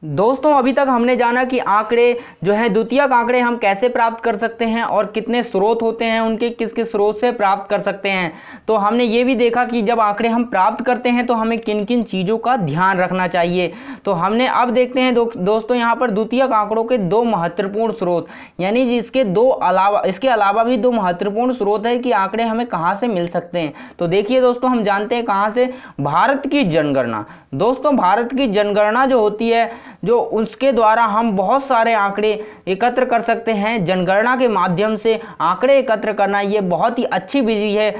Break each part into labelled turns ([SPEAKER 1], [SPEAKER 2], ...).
[SPEAKER 1] दोस्तों अभी तक हमने जाना कि आंकड़े जो हैं द्वितीयक आंकड़े हम कैसे प्राप्त कर सकते हैं और कितने स्रोत होते हैं, उनके किस किस स्रोत से प्राप्त कर सकते हैं। तो हमने ये भी देखा कि जब आंकड़े हम प्राप्त करते हैं तो हमें किन किन चीज़ों का ध्यान रखना चाहिए। तो हमने अब देखते हैं दोस्तों यहाँ पर द्वितीयक आंकड़ों के दो महत्वपूर्ण स्रोत, यानी इसके अलावा भी दो महत्वपूर्ण स्रोत है कि आंकड़े हमें कहाँ से मिल सकते हैं। तो देखिए दोस्तों, हम जानते हैं कहाँ से, भारत की जनगणना। दोस्तों भारत की जनगणना जो होती है, जो उसके द्वारा हम बहुत सारे आंकड़े एकत्र कर सकते हैं। जनगणना के माध्यम से आंकड़े एकत्र करना ये बहुत ही अच्छी विधि है।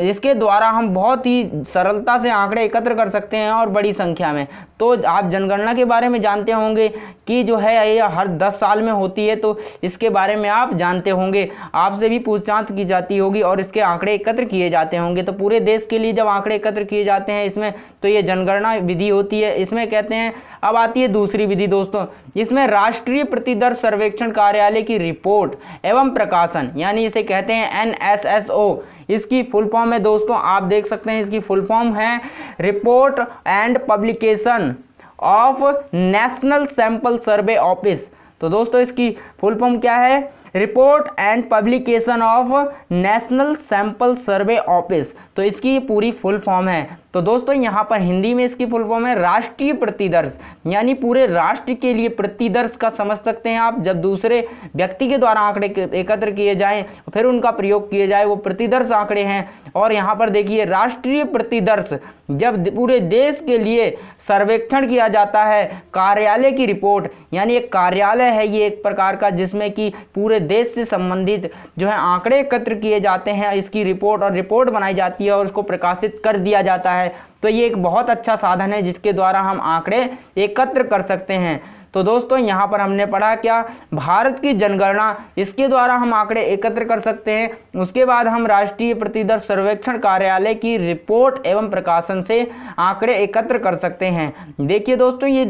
[SPEAKER 1] इसके द्वारा हम बहुत ही सरलता से आंकड़े एकत्र कर सकते हैं और बड़ी संख्या में। तो आप जनगणना के बारे में जानते होंगे कि जो है ये हर 10 साल में होती है, तो इसके बारे में आप जानते होंगे। आपसे भी पूछताछ की जाती होगी और इसके आंकड़े एकत्र किए जाते होंगे। तो पूरे देश के लिए जब आंकड़े एकत्र किए जाते हैं इसमें, तो ये जनगणना विधि होती है। इसमें कहते हैं, अब आती है दूसरी विधि दोस्तों, इसमें राष्ट्रीय प्रतिदर सर्वेक्षण कार्यालय की रिपोर्ट एवं प्रकाशन, यानी इसे कहते हैं NSSO। इसकी फुल फॉर्म है दोस्तों, आप देख सकते हैं, इसकी फुल फॉर्म है report and publication of national sample survey office. तो दोस्तों इसकी फुल फॉर्म क्या है, report and publication of national sample survey office. तो इसकी पूरी फुल फॉर्म है। तो दोस्तों यहाँ पर हिंदी में इसकी फुल फॉर्म है राष्ट्रीय प्रतिदर्श, यानी पूरे राष्ट्र के लिए प्रतिदर्श का समझ सकते हैं आप। जब दूसरे व्यक्ति के द्वारा आंकड़े एकत्र किए जाएं फिर उनका प्रयोग किए जाए, वो प्रतिदर्श आंकड़े हैं। और यहाँ पर देखिए राष्ट्रीय प्रतिदर्श, जब पूरे देश के लिए सर्वेक्षण किया जाता है, कार्यालय की रिपोर्ट, यानी एक कार्यालय है ये एक प्रकार का, जिसमें कि पूरे देश से संबंधित जो है आंकड़े एकत्र किए जाते हैं, इसकी रिपोर्ट बनाई जाती है और उसको प्रकाशित कर दिया जाता है। तो ये एक बहुत अच्छा साधन है जिसके द्वारा हम आंकड़े एकत्र कर सकते हैं। तो दोस्तों यहाँ पर हमने पढ़ा क्या, भारत की जनगणना, इसके द्वारा हम आंकड़े एकत्र कर सकते हैं। उसके बाद हम राष्ट्रीय प्रतिदर्श सर्वेक्षण कार्यालय की रिपोर्ट एवं प्रकाशन से आंकड़े एकत्र कर सकते हैं। देखिए दोस्तों, ये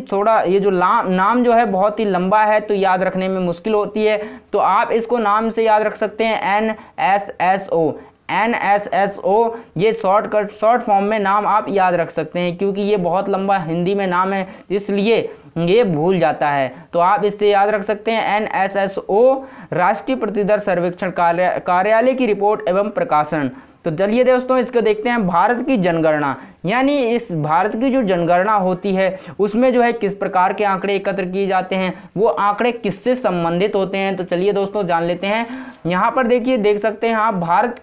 [SPEAKER 1] जो नाम जो है बहुत ही लंबा है, तो याद रखने में मुश्किल होती है। तो आप इसको नाम से याद रख सकते हैं, NSSO। ये शॉर्ट फॉर्म में नाम आप याद रख सकते हैं, क्योंकि ये बहुत लंबा हिंदी में नाम है इसलिए ये भूल जाता है। तो आप इससे याद रख सकते हैं NSSO, राष्ट्रीय प्रतिदर्श सर्वेक्षण कार्यालय की रिपोर्ट एवं प्रकाशन। तो चलिए दोस्तों इसको देखते हैं, भारत की जनगणना, यानी इस भारत की जो जनगणना होती है उसमें जो है किस प्रकार के आंकड़े एकत्र किए जाते हैं, वो आंकड़े किससे संबंधित होते हैं। तो चलिए दोस्तों जान लेते हैं। यहाँ पर देखिए, देख सकते हैं आप, भारत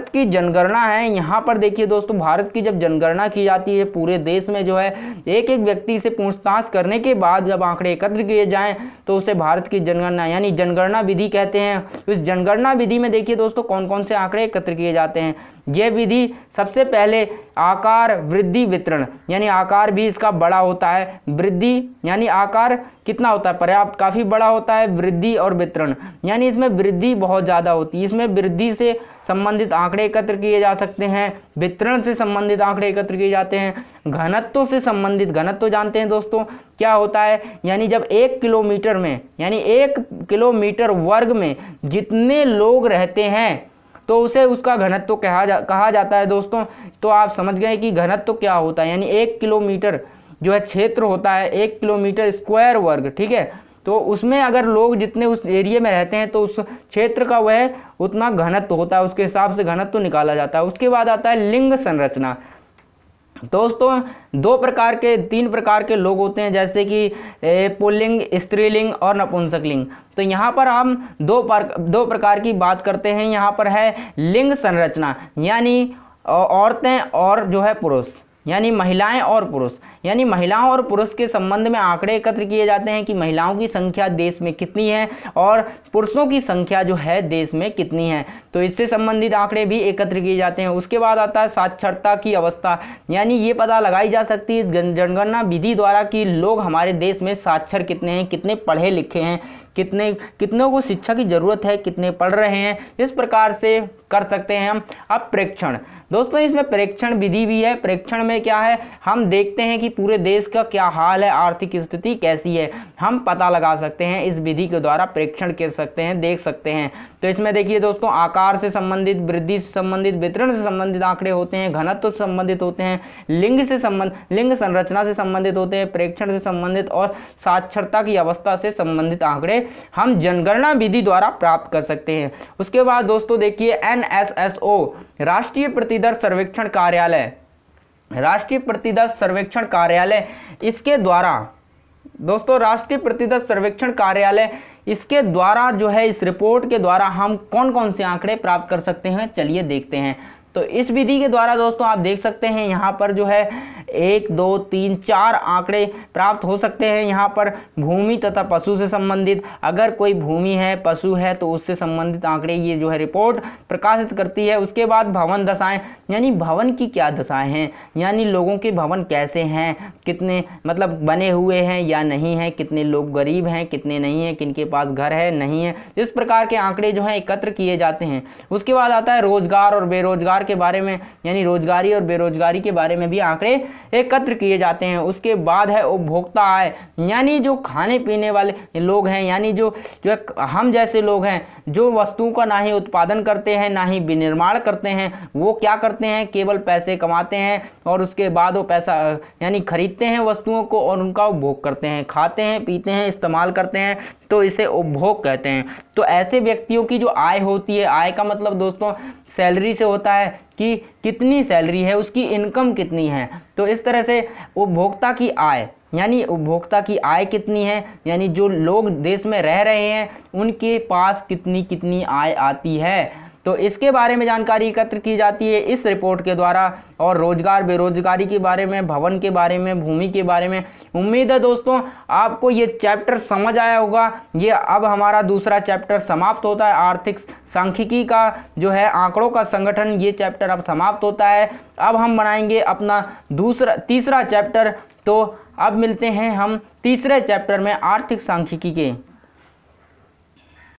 [SPEAKER 1] की जनगणना है। यहाँ पर देखिए दोस्तों, भारत की जब जनगणना की जाती है पूरे देश में, जो है एक एक व्यक्ति से पूछताछ करने के बाद जब आंकड़े एकत्र किए जाएं तो उसे भारत की जनगणना यानी जनगणना विधि कहते हैं। इस जनगणना विधि में देखिए दोस्तों कौन कौन से आंकड़े एकत्र किए जाते हैं। यह विधि सबसे पहले आकार वृद्धि वितरण, यानी आकार भी इसका बड़ा होता है, वृद्धि यानी आकार कितना होता है, पर्याप्त काफ़ी बड़ा होता है, वृद्धि और वितरण यानी इसमें वृद्धि बहुत ज़्यादा होती है। इसमें वृद्धि से संबंधित आंकड़े एकत्र किए जा सकते हैं, वितरण से संबंधित आंकड़े एकत्र किए जाते हैं, घनत्व से संबंधित, घनत्व जानते हैं दोस्तों क्या होता है, यानी जब 1 किलोमीटर में, यानी 1 किलोमीटर वर्ग में जितने लोग रहते हैं तो उसे उसका घनत्व कहा जाता है दोस्तों। तो आप समझ गए कि घनत्व क्या होता है, यानी 1 किलोमीटर जो है क्षेत्र होता है, 1 किलोमीटर स्क्वायर वर्ग, ठीक है। तो उसमें अगर लोग जितने उस एरिया में रहते हैं तो उस क्षेत्र का वह उतना घनत्व होता है, उसके हिसाब से घनत्व निकाला जाता है। उसके बाद आता है लिंग संरचना। दोस्तों 3 प्रकार के लोग होते हैं, जैसे कि पुल्लिंग, स्त्रीलिंग और नपुंसकलिंग। तो यहाँ पर हम दो प्रकार की बात करते हैं। यहाँ पर है लिंग संरचना, यानी औरतें और जो है पुरुष, यानी महिलाएं और पुरुष, यानी महिलाओं और पुरुष के संबंध में आंकड़े एकत्र किए जाते हैं कि महिलाओं की संख्या देश में कितनी है और पुरुषों की संख्या जो है देश में कितनी है। तो इससे संबंधित आंकड़े भी एकत्र किए जाते हैं। उसके बाद आता है साक्षरता की अवस्था, यानी ये पता लगाई जा सकती है जनगणना विधि द्वारा कि लोग हमारे देश में साक्षर कितने हैं, कितने पढ़े लिखे हैं, कितनों को शिक्षा की ज़रूरत है, कितने पढ़ रहे हैं। इस प्रकार से कर सकते हैं हम। अब प्रेक्षण, दोस्तों इसमें प्रेक्षण विधि भी है। प्रेक्षण में क्या है, हम देखते हैं कि पूरे देश का क्या हाल है, आर्थिक स्थिति कैसी है, हम पता लगा सकते हैं। इस विधि के द्वारा प्रेक्षण कर सकते हैं, देख सकते हैं। तो इसमें देखिए दोस्तों, आकार से संबंधित, वृद्धि से संबंधित, वितरण से संबंधित आंकड़े होते हैं, घनत्व से संबंधित होते हैं, लिंग संरचना से संबंधित होते हैं, प्रेक्षण से संबंधित और साक्षरता की अवस्था से संबंधित आंकड़े हम जनगणना विधि द्वारा प्राप्त कर सकते हैं। उसके बाद दोस्तों देखिए, NSSO राष्ट्रीय प्रतिदर सर्वेक्षण कार्यालय, राष्ट्रीय प्रतिदर सर्वेक्षण कार्यालय, इसके द्वारा दोस्तों राष्ट्रीय प्रतिदर सर्वेक्षण कार्यालय, इसके द्वारा जो है, इस रिपोर्ट के द्वारा हम कौन कौन से आंकड़े प्राप्त कर सकते हैं, चलिए देखते हैं। तो इस विधि के द्वारा दोस्तों आप देख सकते हैं यहाँ पर जो है 1, 2, 3, 4 आंकड़े प्राप्त हो सकते हैं। यहाँ पर भूमि तथा पशु से संबंधित, अगर कोई भूमि है, पशु है, तो उससे संबंधित आंकड़े ये जो है रिपोर्ट प्रकाशित करती है। उसके बाद भवन दशाएं, यानी भवन की क्या दशाएं हैं, यानी लोगों के भवन कैसे हैं, कितने मतलब बने हुए हैं या नहीं है, कितने लोग गरीब हैं, कितने नहीं है, किनके पास घर है, नहीं है, इस प्रकार के आंकड़े जो हैं एकत्र किए जाते हैं। उसके बाद आता है रोजगार और बेरोजगार के बारे में, यानी रोजगारी और बेरोजगारी के बारे में भी आंकड़े एकत्र किए जाते हैं। उसके बाद है उपभोक्ता आय, यानी जो खाने पीने वाले लोग हैं, यानी जो हम जैसे लोग हैं, जो वस्तुओं का ना ही उत्पादन करते हैं ना ही विनिर्माण करते हैं, वो क्या करते हैं, केवल पैसे कमाते हैं और उसके बाद वो पैसा यानी खरीदते हैं वस्तुओं को और उनका उपभोग करते हैं, खाते हैं, पीते हैं, इस्तेमाल करते हैं, तो इसे उपभोग कहते हैं। तो ऐसे व्यक्तियों की जो आय होती है, आय का मतलब दोस्तों सैलरी से होता है कि कितनी सैलरी है, उसकी इनकम कितनी है। तो इस तरह से उपभोक्ता की आय, यानी उपभोक्ता की आय कितनी है, यानी जो लोग देश में रह रहे हैं उनके पास कितनी कितनी आय आती है, तो इसके बारे में जानकारी एकत्र की जाती है इस रिपोर्ट के द्वारा। और रोजगार बेरोजगारी के बारे में, भवन के बारे में, भूमि के बारे में। उम्मीद है दोस्तों आपको ये चैप्टर समझ आया होगा। ये अब हमारा दूसरा चैप्टर समाप्त होता है, आर्थिक सांख्यिकी का जो है आंकड़ों का संगठन, ये चैप्टर अब समाप्त होता है। अब हम बनाएंगे अपना तीसरा चैप्टर। तो अब मिलते हैं हम तीसरे चैप्टर में आर्थिक सांख्यिकी के।